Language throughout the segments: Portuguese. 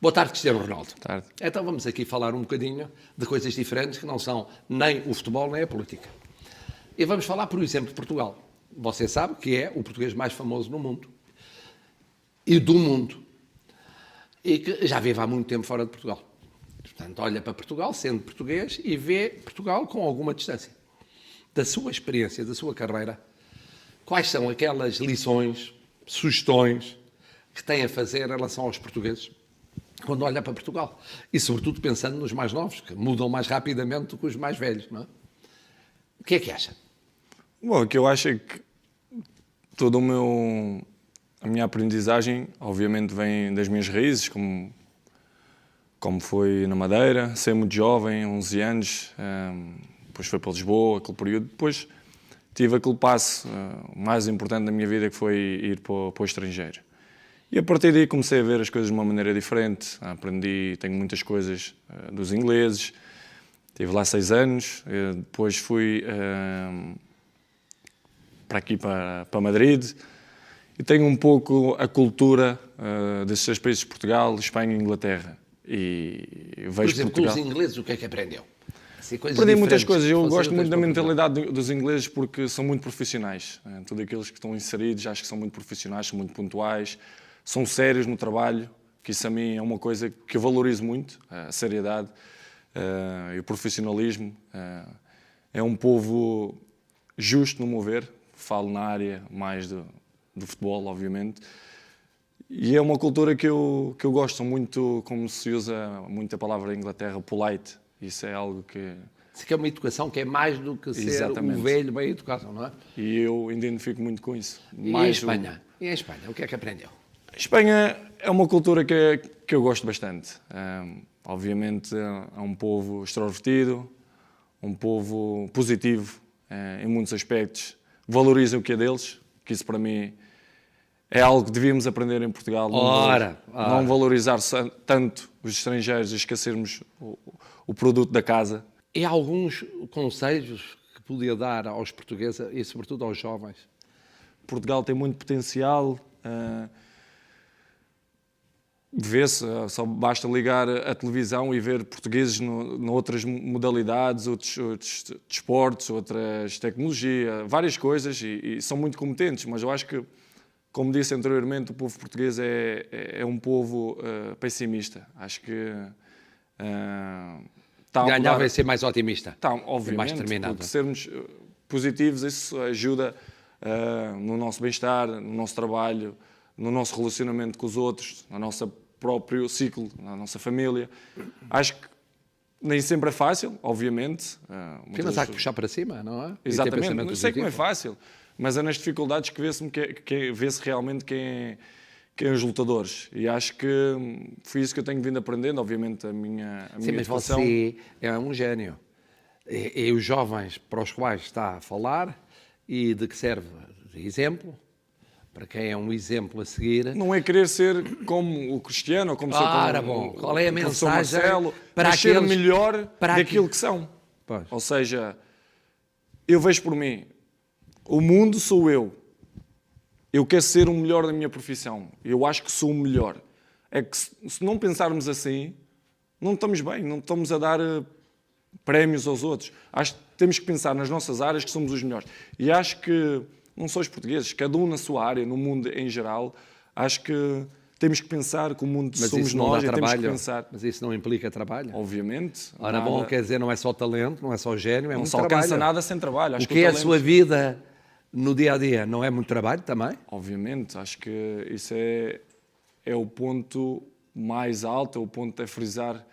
Boa tarde, Cristiano Ronaldo. Boa tarde. Então vamos aqui falar um bocadinho de coisas diferentes que não são nem o futebol nem a política. E vamos falar, por exemplo, de Portugal. Você sabe que é o português mais famoso no mundo. E do mundo. E que já vive há muito tempo fora de Portugal. Portanto, olha para Portugal, sendo português, e vê Portugal com alguma distância. Da sua experiência, da sua carreira, quais são aquelas lições, sugestões que tem a fazer em relação aos portugueses quando olha para Portugal? E, sobretudo, pensando nos mais novos, que mudam mais rapidamente do que os mais velhos, não é? O que é que acha? Bom, o que eu acho é que toda a minha aprendizagem, obviamente, vem das minhas raízes, como foi na Madeira, ser muito jovem, 11 anos, depois foi para Lisboa, aquele período. Depois tive aquele passo mais importante da minha vida, que foi ir para o estrangeiro. E a partir daí comecei a ver as coisas de uma maneira diferente. Aprendi, tenho muitas coisas dos ingleses. Estive lá 6 anos, depois fui para aqui, para Madrid. E tenho um pouco a cultura desses 6 países, Portugal, Espanha e Inglaterra. E vejo Por exemplo, Portugal. com os ingleses, o que é que aprendeu? Assim, Aprendi muitas coisas. Eu que gosto muito da outras mentalidade dos ingleses porque são muito profissionais. Todos aqueles que estão inseridos acho que são muito profissionais, são muito pontuais, são sérios no trabalho, que isso a mim é uma coisa que eu valorizo muito, a seriedade e o profissionalismo. É um povo justo, no meu ver. Falo na área mais do futebol, obviamente. E é uma cultura que eu gosto muito, como se usa muito a palavra em Inglaterra, polite. Isso é algo que... Isso que é uma educação que é mais do que ser Exatamente. um velho bem educado, não é? E eu identifico muito com isso. E em Espanha? E em Espanha, o que é que aprendeu? A Espanha é uma cultura que eu gosto bastante. Obviamente é um povo extrovertido, um povo positivo em muitos aspectos. Valoriza o que é deles, que isso para mim é algo que devíamos aprender em Portugal. Não valorizar tanto os estrangeiros e esquecermos o produto da casa. E há alguns conselhos que podia dar aos portugueses e sobretudo aos jovens? Portugal tem muito potencial. Vê-se, só basta ligar a televisão e ver portugueses noutras modalidades, outros desportos, outras tecnologias, várias coisas, e são muito competentes, mas eu acho que, como disse anteriormente, o povo português é um povo pessimista. Acho que Ganhava em ser mais otimista. Obviamente, mais determinado. porque sermos positivos, isso ajuda no nosso bem-estar, no nosso trabalho, no nosso relacionamento com os outros, no nosso próprio ciclo, na nossa família. Acho que nem sempre é fácil, obviamente. Mas há que puxar para cima, não é? Exatamente, não sei que não é fácil, mas é nas dificuldades que vê-se realmente quem é os lutadores. E acho que foi isso que eu tenho vindo aprendendo, obviamente, a minha Sim, mas educação. você é um gênio. E os jovens para os quais está a falar e de que serve de exemplo, para quem é um exemplo a seguir. Não é querer ser como o Cristiano ou como bom. Qual é a o professor mensagem Marcelo, para mas ser aqueles- melhor para daquilo que são. Pois. Ou seja, eu vejo por mim, o mundo sou eu. Eu quero ser o melhor da minha profissão. Eu acho que sou o melhor. É que se não pensarmos assim, não estamos bem, não estamos a dar prémios aos outros. Acho que temos que pensar nas nossas áreas que somos os melhores. E acho que não só os portugueses, cada um na sua área, no mundo em geral, acho que temos que pensar que o mundo somos nós e temos que pensar. Mas isso não implica trabalho? Obviamente. Ora, bom, quer dizer, não é só talento, não é só gênio, é Não muito se alcança trabalho. nada sem trabalho. Acho O que é a talento- sua vida no dia-a-dia? Não é muito trabalho também? Obviamente, acho que isso é o ponto mais alto, é o ponto a frisar,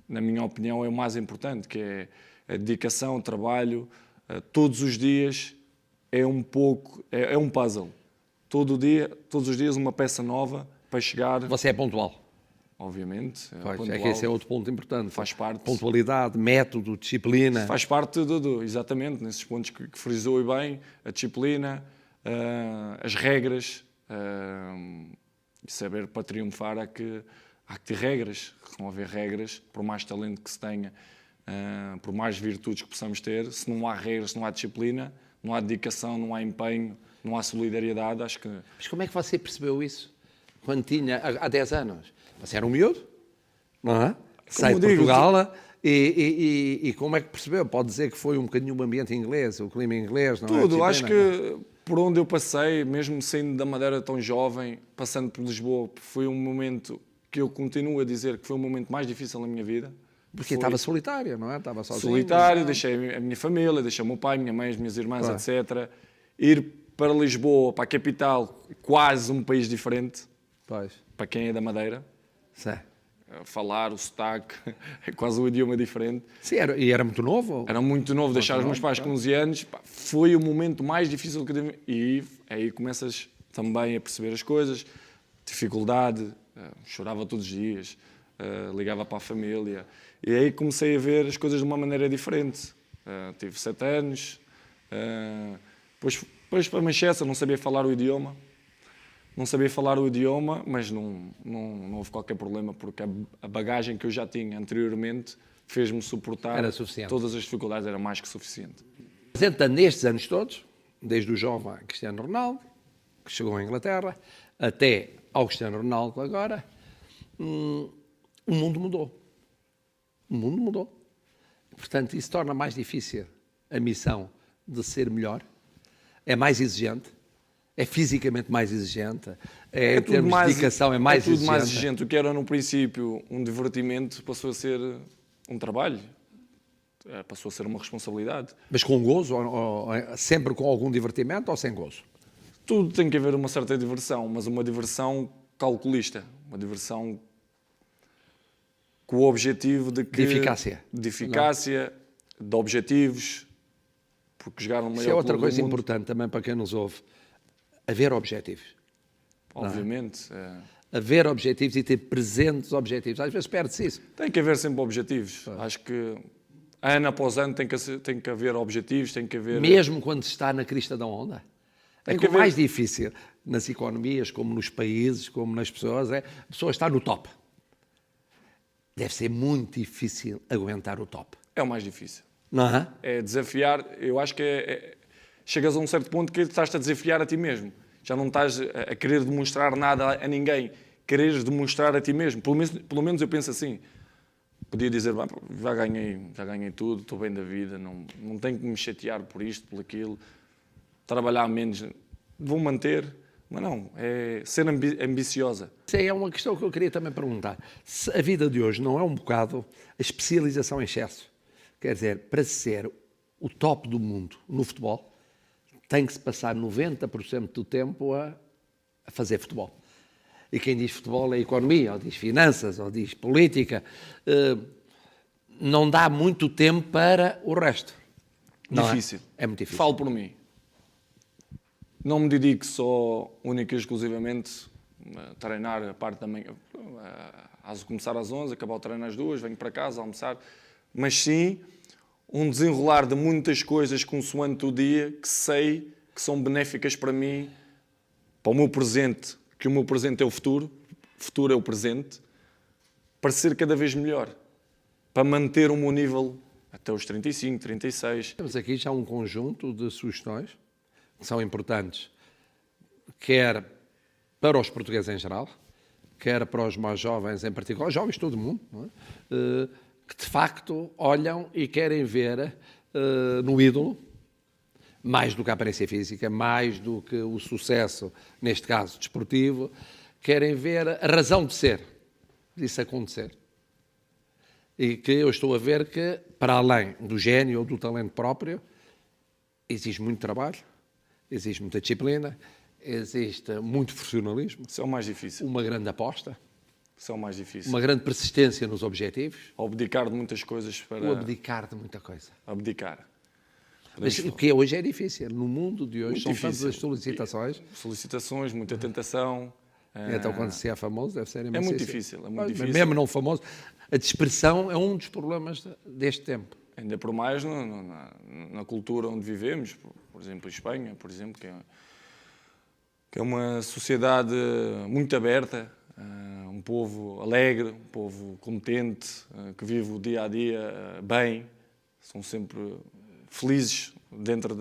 na minha opinião, é o mais importante, que é a dedicação, o trabalho. Todos os dias é um puzzle. Todos os dias uma peça nova para chegar. Você é pontual. Obviamente. Pois, é que esse é outro ponto importante. Faz parte. Pontualidade, método, disciplina. Faz parte exatamente, nesses pontos que frisou e bem, a disciplina, as regras, e saber para triunfar há que ter regras. Se não haver regras, por mais talento que se tenha, por mais virtudes que possamos ter, se não há regras, se não há disciplina, não há dedicação, não há empenho, não há solidariedade, acho que... Mas como é que você percebeu isso? quando tinha, há 10 anos, você era um miúdo, não é? Sai de digo, Portugal e como é que percebeu? Pode dizer que foi um bocadinho o ambiente inglês, o clima inglês, não é? Tudo, acho que por onde eu passei, mesmo saindo da Madeira tão jovem, passando por Lisboa, foi um momento que eu continuo a dizer que foi o momento mais difícil na minha vida. Porque estava solitário, não é? Estava sozinho. Solitário, deixei a minha família, deixei o meu pai, minha mãe, as minhas irmãs, etc. Ir para Lisboa, para a capital, quase um país diferente, Pois. para quem é da Madeira. Sim. Falar, o sotaque, é quase um idioma diferente. Sim, e era muito novo? Era muito novo, deixar os meus pais com 11 anos, pá, foi o momento mais difícil que eu tive. E aí começas também a perceber as coisas, dificuldade, chorava todos os dias, ligava para a família. E aí comecei a ver as coisas de uma maneira diferente. Tive 7 anos, depois para Manchester, não sabia falar o idioma. Não sabia falar o idioma, mas não houve qualquer problema, porque a bagagem que eu já tinha anteriormente fez-me suportar Era suficiente. todas as dificuldades, era mais que suficiente. Representa nestes anos todos, desde o jovem Cristiano Ronaldo, que chegou à Inglaterra, até ao Cristiano Ronaldo agora, o mundo mudou. O mundo mudou. Portanto, isso torna mais difícil a missão de ser melhor, é mais exigente, é fisicamente mais exigente, em termos de dedicação é mais exigente. É tudo mais exigente. O que era no princípio um divertimento passou a ser um trabalho, passou a ser uma responsabilidade. Mas com gozo, sempre com algum divertimento ou sem gozo? Tudo tem que haver uma certa diversão, mas uma diversão calculista, uma diversão com o objetivo de que... De eficácia. De eficácia, de objetivos, porque jogar no maior Isso é outra clube do coisa mundo, importante também para quem nos ouve. Haver objetivos. obviamente. Haver objetivos e ter presentes objetivos. Às vezes perde-se isso. Tem que haver sempre objetivos. Acho que ano após ano tem que haver objetivos, tem que haver... Mesmo quando se está na crista da onda. É Tem que que o mais haver- difícil nas economias, como nos países, como nas pessoas, é a pessoa estar no top. Deve ser muito difícil aguentar o top. É o mais difícil. Não é? É desafiar, eu acho que chegas a um certo ponto que estás-te a desafiar a ti mesmo. Já não estás a querer demonstrar nada a ninguém. Quereres demonstrar a ti mesmo. Pelo menos eu penso assim. Podia dizer, já ganhei tudo, estou bem da vida, não tenho que me chatear por isto, por aquilo, trabalhar menos, vou manter, mas não, é ser ambiciosa. Isso é uma questão que eu queria também perguntar. Se a vida de hoje não é um bocado a especialização em excesso, quer dizer, para ser o top do mundo no futebol, tem que se passar 90% do tempo a fazer futebol. E quem diz futebol é economia, ou diz finanças, ou diz política. Não dá muito tempo para o resto. Não Difícil. É muito difícil. Falo por mim. Não me dedico só, única e exclusivamente, a treinar a parte da manhã. Começar às 11, acabar o treino às 2, venho para casa almoçar. Mas sim, um desenrolar de muitas coisas consoante o dia que sei que são benéficas para mim, para o meu presente, que o meu presente é o futuro é o presente, para ser cada vez melhor, para manter o meu nível até os 35, 36. Temos aqui já um conjunto de sugestões que são importantes, quer para os portugueses em geral, quer para os mais jovens em particular, os jovens de todo o mundo, não é? Que de facto olham e querem ver no ídolo, mais do que a aparência física, mais do que o sucesso, neste caso desportivo, querem ver a razão de ser disso acontecer. E que eu estou a ver que, para além do gênio ou do talento próprio, exige muito trabalho, existe muita disciplina, existe muito profissionalismo, Isso é o mais difícil. uma grande aposta, Isso é o mais difícil. uma grande persistência nos objetivos, Abdicar de muitas coisas para... o abdicar de muita coisa. Abdicar. Mas o que hoje é difícil. No mundo de hoje Muito são difícil. tantas as solicitações. Solicitações, muita tentação. Então, quando se é famoso, deve ser imenso. muito difícil, é muito Mas difícil. mesmo não famoso, a dispersão é um dos problemas deste tempo. Ainda por mais na cultura onde vivemos, por exemplo, em Espanha, por exemplo, que é uma sociedade muito aberta, um povo alegre, um povo contente, que vive o dia a dia bem, são sempre felizes dentro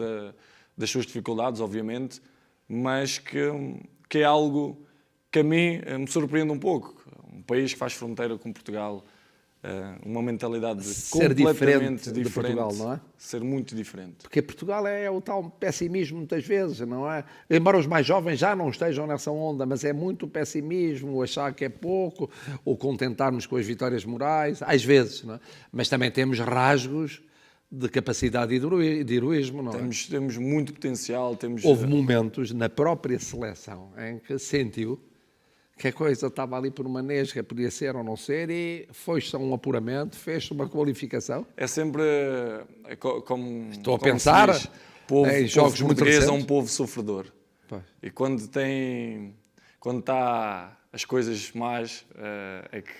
das suas dificuldades, obviamente, mas que é algo que a mim me surpreende um pouco. Um país que faz fronteira com Portugal, uma mentalidade Ser completamente diferente de Portugal, não é? Ser muito diferente. Porque Portugal é o tal pessimismo muitas vezes, não é? Embora os mais jovens já não estejam nessa onda, mas é muito pessimismo, achar que é pouco, ou contentar-nos com as vitórias morais, às vezes, não é? Mas também temos rasgos de capacidade de heroísmo, não é? Temos muito potencial. Houve momentos na própria seleção em que sentiu que a coisa estava ali por uma nesga, podia ser ou não ser, e foi-se a um apuramento, fez-se uma qualificação. É sempre como. Estou a como pensar se diz, povo, em jogos muito português é recentes. um povo sofredor. Pois. E quando está as coisas más, é que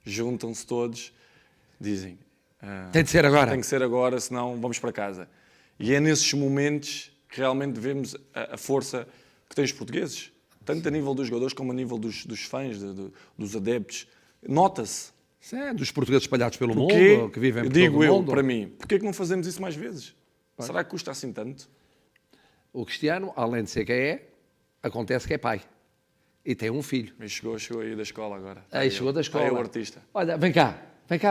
juntam-se todos, dizem. Tem de ser agora. Tem que ser agora, senão vamos para casa. E é nesses momentos que realmente vemos a força que têm os portugueses. Tanto a nível dos jogadores como a nível dos fãs, dos adeptos. Nota-se. Sim, dos portugueses espalhados pelo Porque, mundo, que vivem por digo todo o eu, mundo. para mim, porquê é que não fazemos isso mais vezes? Será que custa assim tanto? O Cristiano, além de ser quem é, acontece que é pai. E tem um filho. Mas chegou aí da escola agora. Aí chegou da escola. Aí é o artista. Olha, vem cá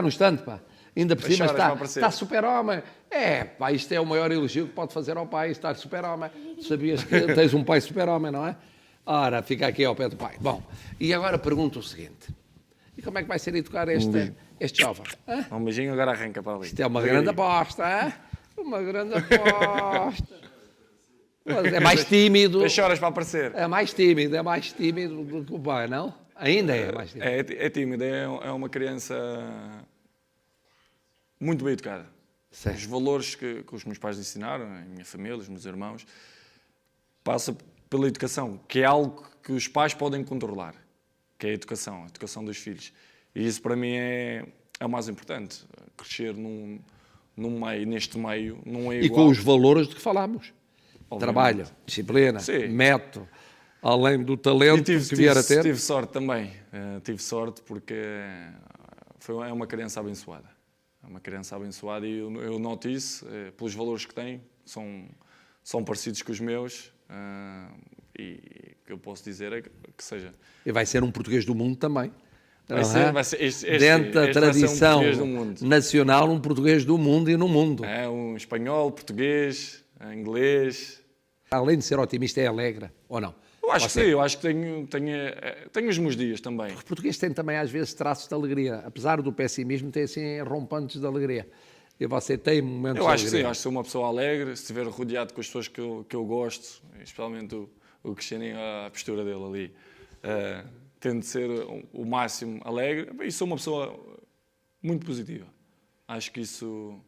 no estande, pá. Ainda por Deixa cima horas para aparecer. está super-homem. É, pá, isto é o maior elogio que pode fazer ao pai, estar super-homem. Sabias que tens um pai super-homem, não é? Ora, fica aqui ao pé do pai. Bom, e agora pergunto o seguinte. E como é que vai ser educar este jovem? Hã? Um beijinho, agora arranca para ali. Isto é uma grande aposta, hã? Uma grande aposta. Mas é mais tímido. Deixa horas para aparecer. É mais tímido do que o pai, não? Ainda é mais tímido. É tímido, é uma criança muito bem educada. Sim. Os valores que os meus pais ensinaram, a minha família, os meus irmãos, passa pela educação, que é algo que os pais podem controlar, que é a educação dos filhos. E isso para mim é o mais importante. Crescer neste meio não é igual. E com os valores de que falámos. Obviamente. Trabalho, disciplina, Sim. método, além do talento que vier a ter. Tive sorte também. Tive sorte porque é uma criança abençoada. É uma criança abençoada e eu noto isso pelos valores que tem. São parecidos com os meus. E o que eu posso dizer é que seja. E vai ser um português do mundo também. Vai ser Dentro da tradição vai ser um português do mundo. nacional, um português do mundo e no mundo. É um espanhol, português, inglês. Além de ser otimista, é alegre, ou não? Eu acho que sim, eu acho que tenho os meus dias também. Os portugueses têm também, às vezes, traços de alegria. Apesar do pessimismo, têm, assim, rompantes de alegria. E você tem momentos Eu acho de que sim, alegria. acho que sou uma pessoa alegre, se estiver rodeado com as pessoas que eu gosto, especialmente o Cristiano, a postura dele ali, tento ser o máximo alegre, e sou uma pessoa muito positiva. Acho que isso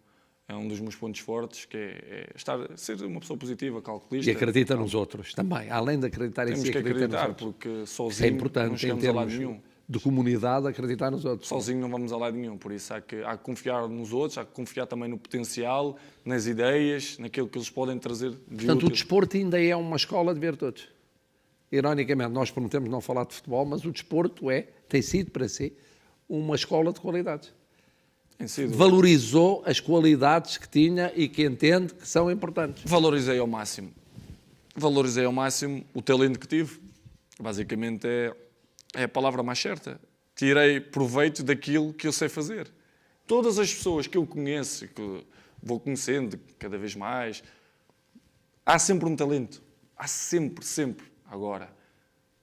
é um dos meus pontos fortes, que é ser uma pessoa positiva, calculista. E acredita nos outros também. Além de acreditar em Temos si, que acredita nos acreditar, outros. porque Isso é sozinho não importante em chegamos a lado termos nenhum. de comunidade, acreditar nos outros. Sozinho não vamos a lado nenhum, por isso há que confiar nos outros, há que confiar também no potencial, nas ideias, naquilo que eles podem trazer de Portanto, útil. o desporto ainda é uma escola de virtudes. Ironicamente, nós prometemos não falar de futebol, mas o desporto tem sido para si uma escola de qualidades. Tem sido. Valorizou as qualidades que tinha e que entende que são importantes. Valorizei ao máximo. Valorizei ao máximo o talento que tive. Basicamente é a palavra mais certa. Tirei proveito daquilo que eu sei fazer. Todas as pessoas que eu conheço, que vou conhecendo cada vez mais, há sempre um talento. Há sempre. Agora,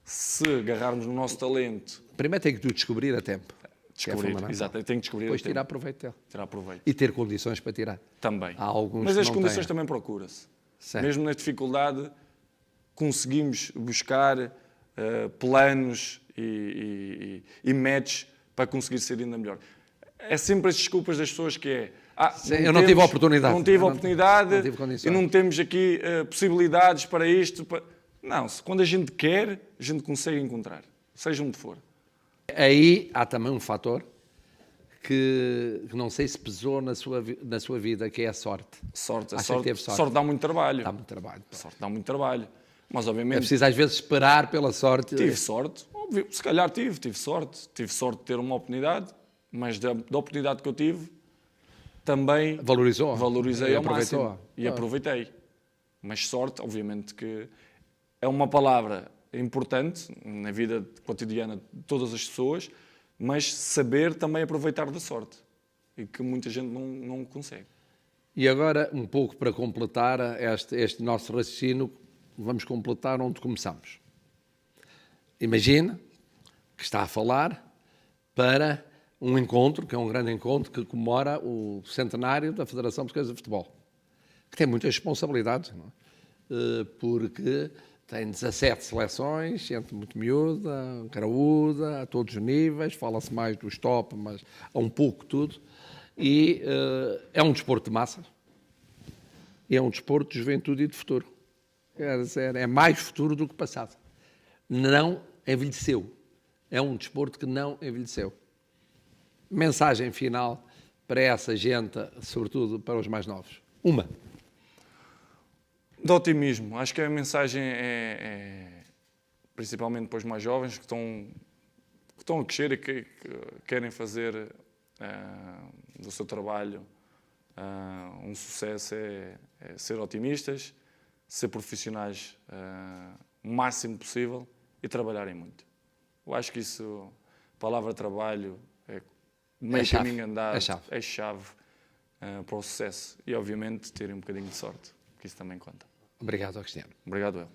se agarrarmos no nosso talento... Primeiro tem que o descobrir a tempo. Descobrir, exato, tem que descobrir. Depois tirar proveito dele. Tirar proveito. E ter condições para tirar. Também. Há alguns Mas que as não condições têm. também procura-se. Certo. Mesmo na dificuldade, conseguimos buscar planos e métodos para conseguir ser ainda melhor. É sempre as desculpas das pessoas que é... eu não tive a oportunidade. Não tive a oportunidade não tive condições. e não temos aqui possibilidades para isto. Não, quando a gente quer, a gente consegue encontrar, seja onde for. Aí há também um fator que não sei se pesou na sua vida, que é a sorte. Sorte, Acha que teve sorte? Sorte dá muito trabalho. Dá muito trabalho. Sorte dá muito trabalho. Mas, É obviamente, preciso às vezes esperar pela sorte. tive sorte. Óbvio, se calhar tive sorte. Tive sorte de ter uma oportunidade, mas da oportunidade que eu tive, também valorizei E ao aproveitou. máximo. E aproveitei. Mas sorte, obviamente, que é uma palavra importante na vida cotidiana de todas as pessoas, mas saber também aproveitar da sorte, e que muita gente não consegue. E agora, um pouco para completar este nosso raciocínio, vamos completar onde começamos. Imagina que está a falar para um encontro, que é um grande encontro, que comemora o centenário da Federação Portuguesa de Futebol, que tem muitas responsabilidades, não é? Porque tem 17 seleções, gente muito miúda, graúda, a todos os níveis, fala-se mais dos top, mas a um pouco tudo, e é um desporto de massa, e é um desporto de juventude e de futuro. Quer dizer, é mais futuro do que passado. Não envelheceu. É um desporto que não envelheceu. Mensagem final para essa gente, sobretudo para os mais novos. Uma. De otimismo. Acho que a mensagem principalmente para os mais jovens que estão a crescer e que querem fazer do seu trabalho um sucesso, é ser otimistas, ser profissionais o máximo possível e trabalharem muito. Eu acho que isso, a palavra trabalho, meio caminho andado, é chave para o sucesso. E, obviamente, terem um bocadinho de sorte, que isso também conta. Obrigado, Cristiano. Obrigado, eu.